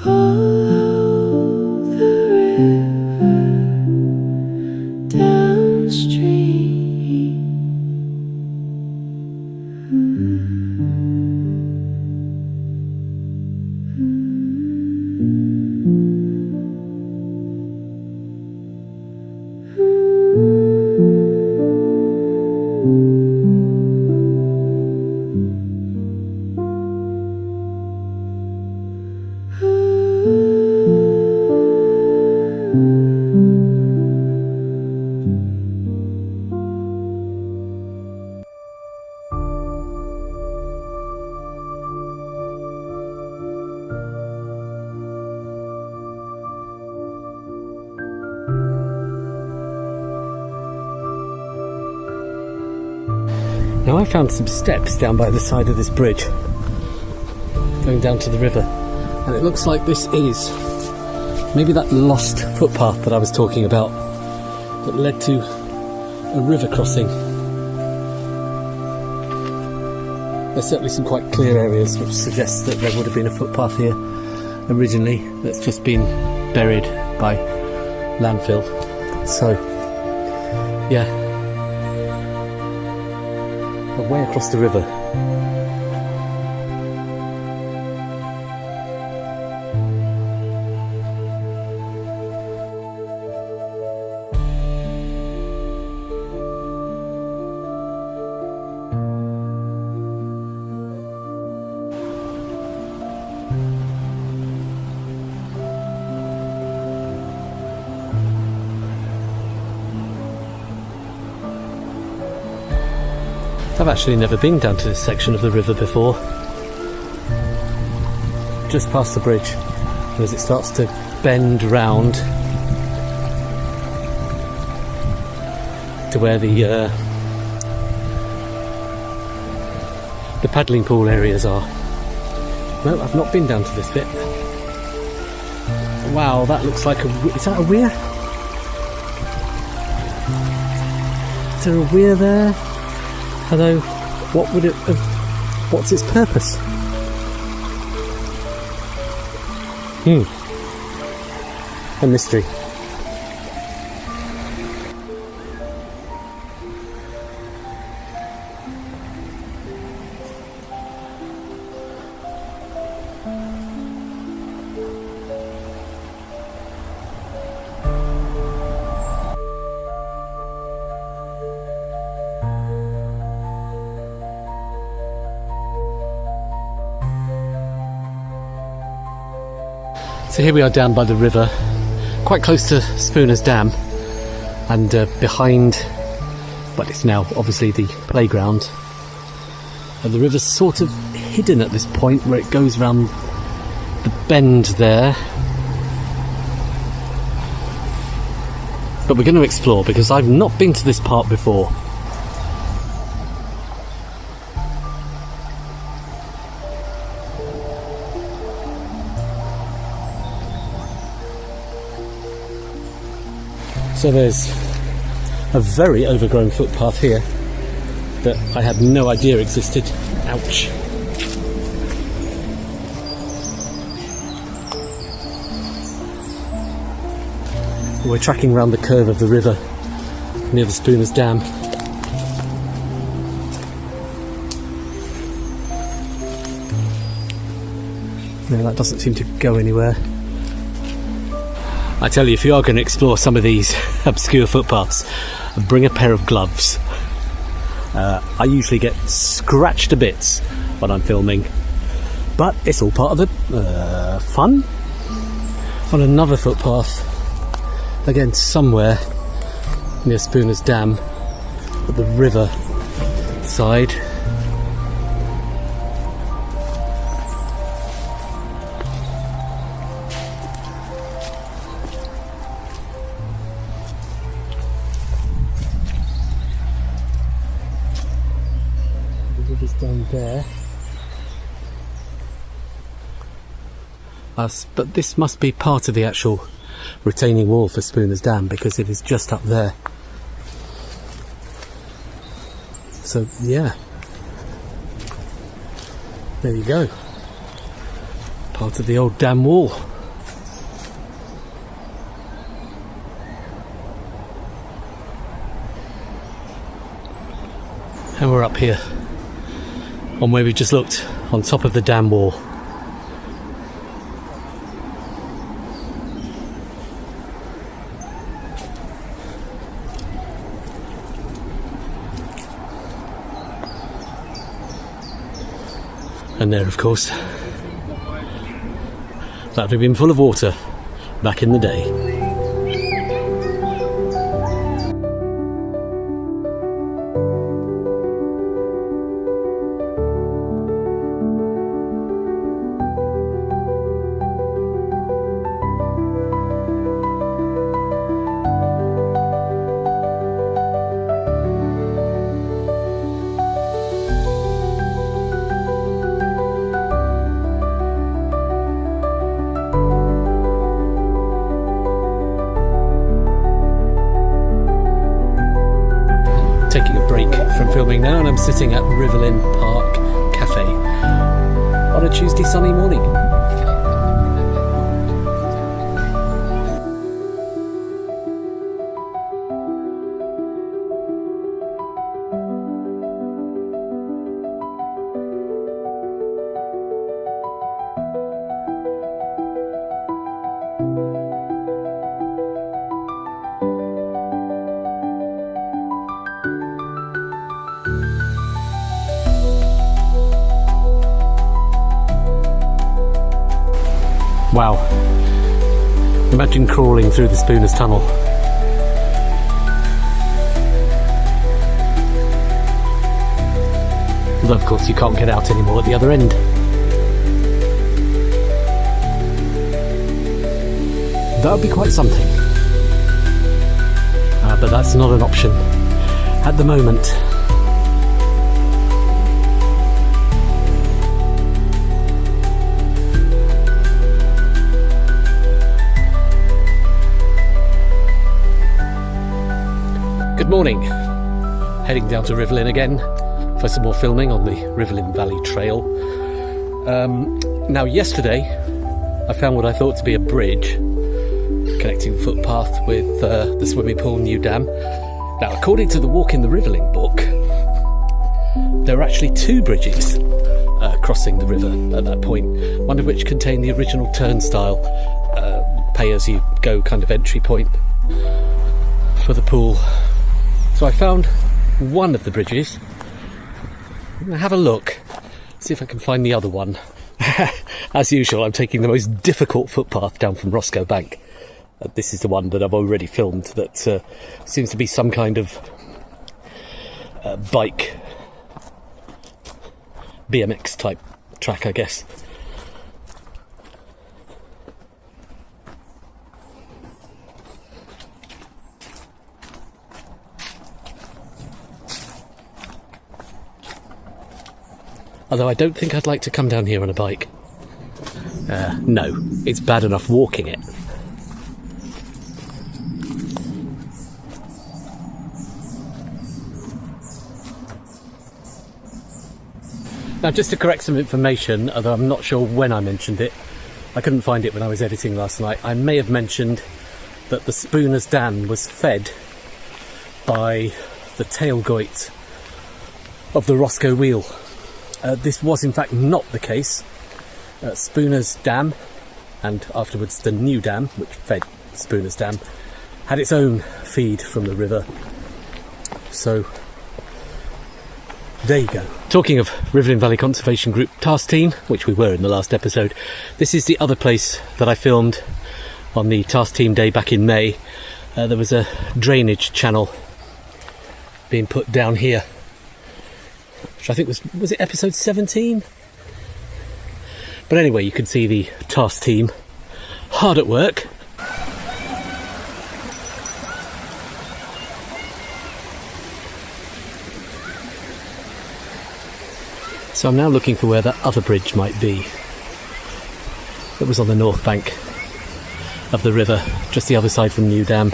Follow the river downstream. Now I found some steps down by the side of this bridge going down to the river, and it looks like this is maybe that lost footpath that I was talking about that led to a river crossing. There's certainly some quite clear areas which suggest that there would have been a footpath here originally that's just been buried by landfill. So yeah, way across the river. I've actually never been down to this section of the river before. Just past the bridge, and as it starts to bend round to where the paddling pool areas are. No, I've not been down to this bit. Wow, that looks like is that a weir? Is there a weir there? Although, what would it have, what's its purpose? A mystery. So here we are down by the river, quite close to Spooner's Dam, and behind, well, it's now obviously the playground. And the river's sort of hidden at this point where it goes round the bend there. But we're going to explore because I've not been to this part before. So there's a very overgrown footpath here that I had no idea existed. Ouch. We're tracking around the curve of the river near the Spooner's Dam. No, that doesn't seem to go anywhere. I tell you, if you are going to explore some of these obscure footpaths, bring a pair of gloves. I usually get scratched to bits when I'm filming, but it's all part of the fun. On another footpath, again somewhere near Spooner's Dam, at the river side. Down there, but this must be part of the actual retaining wall for Spooner's Dam because it is just up there. So yeah, there you go, part of the old dam wall. And we're up here on where we just looked, on top of the dam wall. And there, of course, that would have been full of water back in the day. Taking a break from filming now, and I'm sitting at Rivelin Park Cafe on a Tuesday sunny morning. Wow, imagine crawling through the Spooners Tunnel. Although of course you can't get out anymore at the other end. That would be quite something. But that's not an option at the moment. Good morning. Heading down to Rivelin again for some more filming on the Rivelin Valley Trail. Now yesterday I found what I thought to be a bridge connecting the footpath with the swimming pool New Dam. Now according to the Walk in the Rivelin book, there are actually two bridges crossing the river at that point, one of which contained the original turnstile, pay as you go kind of entry point for the pool. So I found one of the bridges. I'm going to have a look, see if I can find the other one. As usual, I'm taking the most difficult footpath down from Roscoe Bank. This is the one that I've already filmed that seems to be some kind of bike, BMX type track, I guess. Although I don't think I'd like to come down here on a bike. No, it's bad enough walking it. Now, just to correct some information, although I'm not sure when I mentioned it, I couldn't find it when I was editing last night. I may have mentioned that the Spooners Dam was fed by the tailgoit of the Roscoe Wheel. This was in fact not the case. Spooners Dam, and afterwards the New Dam, which fed Spooners Dam, had its own feed from the river. So there you go. Talking of Rivelin Valley Conservation Group Task Team, which we were in the last episode, this is the other place that I filmed on the Task Team day back in May. There was a drainage channel being put down here, which I think was it episode 17? But anyway, you can see the task team hard at work. So I'm now looking for where that other bridge might be. It was on the north bank of the river, just the other side from New Dam.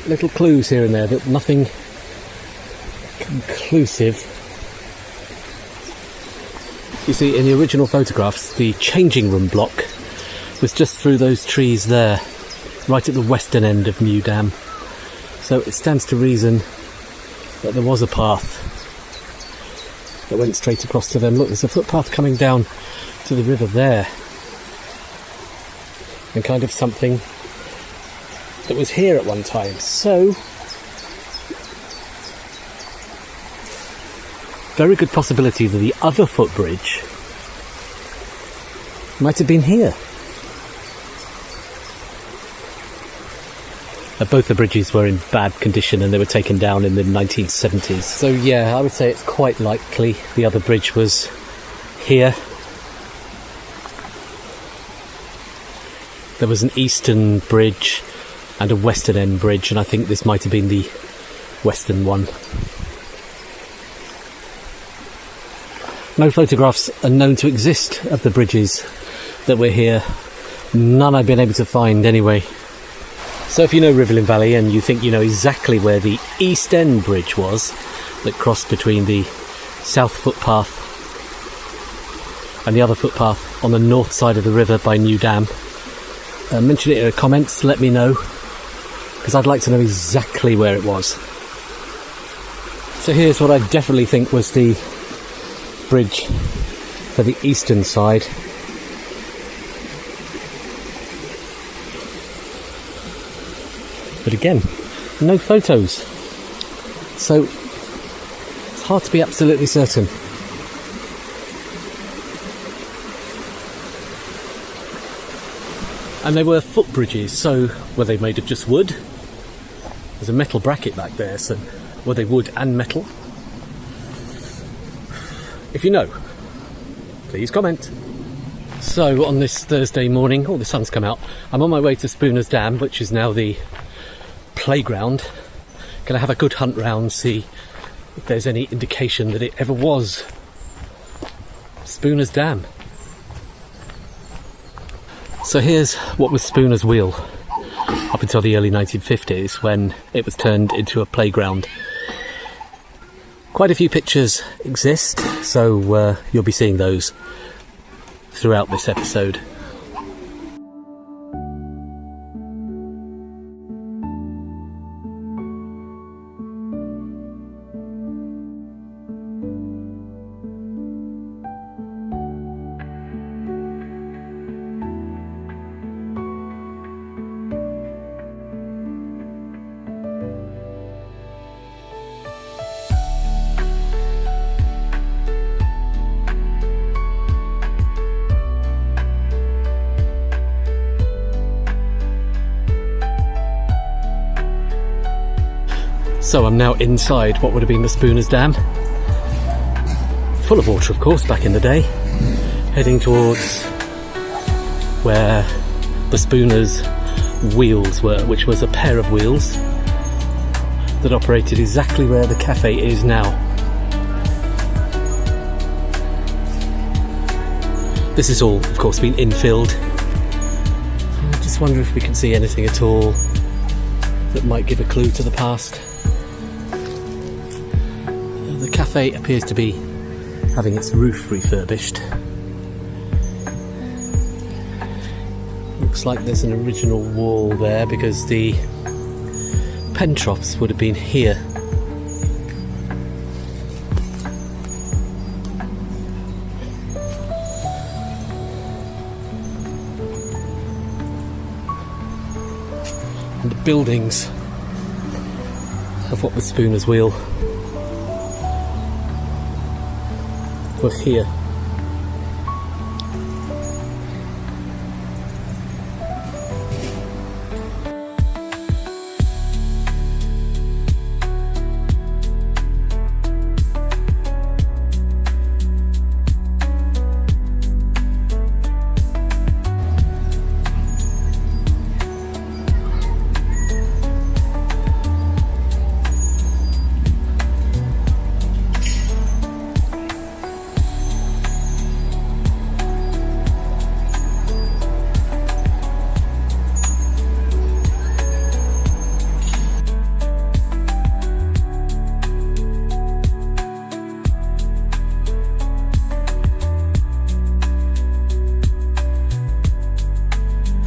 Little clues here and there, but nothing conclusive. You see, in the original photographs, the changing room block was just through those trees there, right at the western end of New Dam. So it stands to reason that there was a path that went straight across to them. Look, there's a footpath coming down to the river there, and kind of something that was here at one time. So very good possibility that the other footbridge might have been here. Both the bridges were in bad condition and they were taken down in the 1970s. So yeah, I would say it's quite likely the other bridge was here. There was an eastern bridge and a western end bridge, and I think this might have been the western one. No photographs are known to exist of the bridges that were here. None I've been able to find anyway. So if you know Rivelin Valley and you think you know exactly where the East End Bridge was that crossed between the south footpath and the other footpath on the north side of the river by New Dam, mention it in the comments, let me know, because I'd like to know exactly where it was. So here's what I definitely think was the bridge for the eastern side. But again, no photos, so it's hard to be absolutely certain. And they were footbridges, so were they made of just wood? There's a metal bracket back there, so were they wood and metal? If you know, please comment. So on this Thursday morning, the sun's come out, I'm on my way to Spooner's Dam, which is now the playground. Gonna have a good hunt round, see if there's any indication that it ever was Spooner's Dam. So here's what was Spooner's Wheel up until the early 1950s, when it was turned into a playground. Quite a few pictures exist, so you'll be seeing those throughout this episode. So I'm now inside what would have been the Spooner's Dam. Full of water, of course, back in the day. Heading towards where the Spooner's wheels were, which was a pair of wheels that operated exactly where the cafe is now. This has all, of course, been infilled. I just wonder if we can see anything at all that might give a clue to the past. The cafe appears to be having its roof refurbished. Looks like there's an original wall there because the pen troughs would have been here. And the buildings of what was Spooner's Wheel were here.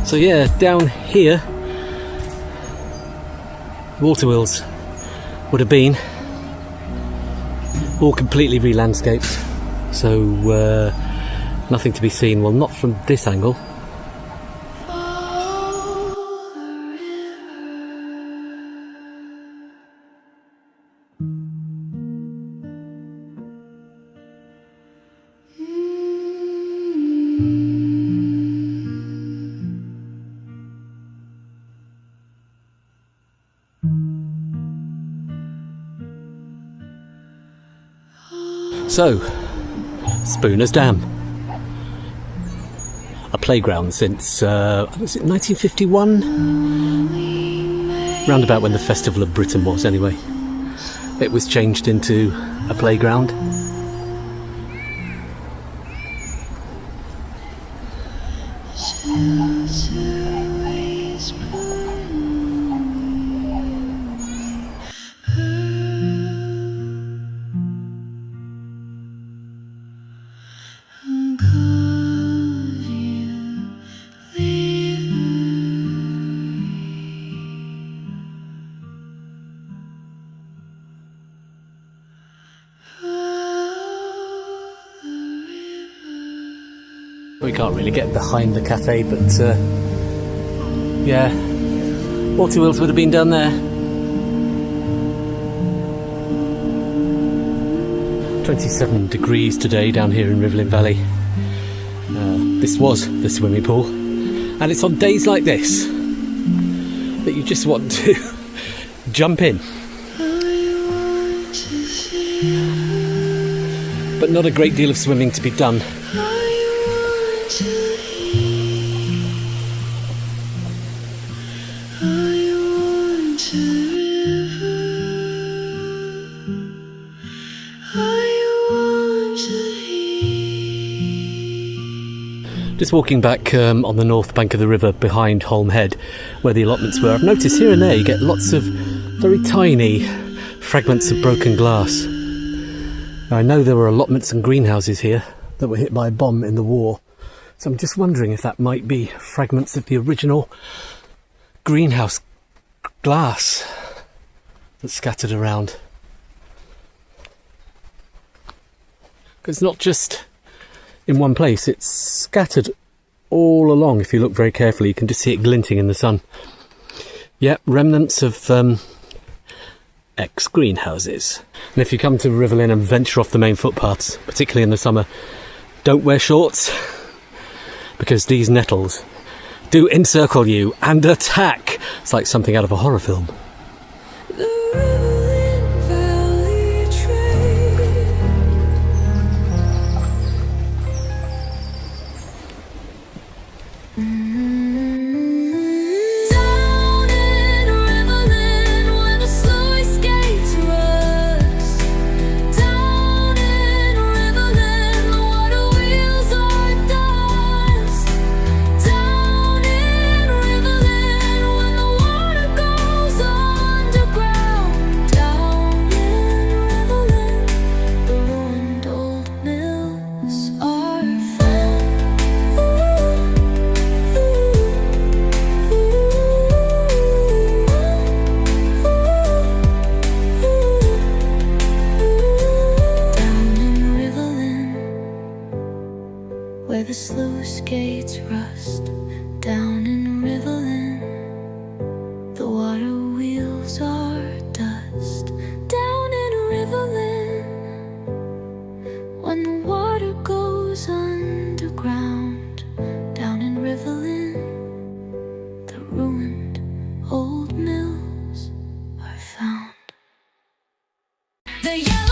So yeah, down here water wheels would have been. All completely re-landscaped, so nothing to be seen. Well, not from this angle. So, Spooner's Dam. A playground since, was it 1951? Round about when the Festival of Britain was, anyway. It was changed into a playground. We can't really get behind the cafe, but yeah, water wheels would have been down there. 27 degrees today down here in Rivelin Valley. This was the swimming pool, and it's on days like this that you just want to jump in. But not a great deal of swimming to be done. Just walking back on the north bank of the river behind Holm Head, where the allotments were. I've noticed here and there you get lots of very tiny fragments of broken glass. Now, I know there were allotments and greenhouses here that were hit by a bomb in the war, so I'm just wondering if that might be fragments of the original greenhouse glass that's scattered around. It's not just in one place, it's scattered all along. If you look very carefully, you can just see it glinting in the sun. Yep, remnants of ex-greenhouses. And if you come to Rivelin and venture off the main footpaths, particularly in the summer, don't wear shorts, because these nettles do encircle you and attack. It's like something out of a horror film. The Rivelin Valley Trail. Down in Rivelin where the sluice gates rust. Down in Rivelin the water wheels are dust. Down in Rivelin when the water goes underground. Down in Rivelin the ruined old mills are found. Down in Rivelin, where the sluice gates rust. Down in Rivelin, the water wheels are dust. Down in Rivelin, when the water goes underground. Down in Rivelin, the ruined old mills are found. The yellow